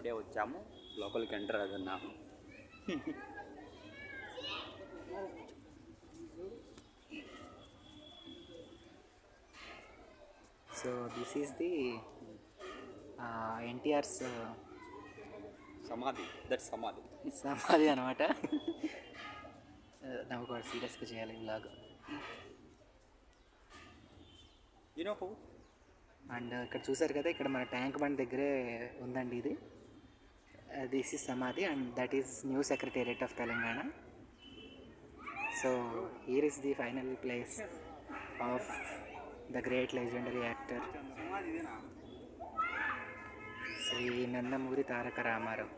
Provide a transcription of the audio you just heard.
అప్పుడే వచ్చాము, లోపలికి ఎంటర్ అవుతున్నాము. So this is the NTR's సమాధి. దట్ సమాధి సమాధి అనమాట. నాకు కూడా సీరియస్గా చేయాలి ఇలాగా. అండ్ ఇక్కడ చూసారు కదా, ఇక్కడ మన ట్యాంక్ బండ్ దగ్గరే ఉందండి ఇది. This is samadhi and that is new secretariat of Telangana. So here is the final place of the great legendary actor Shri Nandamuri Taraka Ramarao.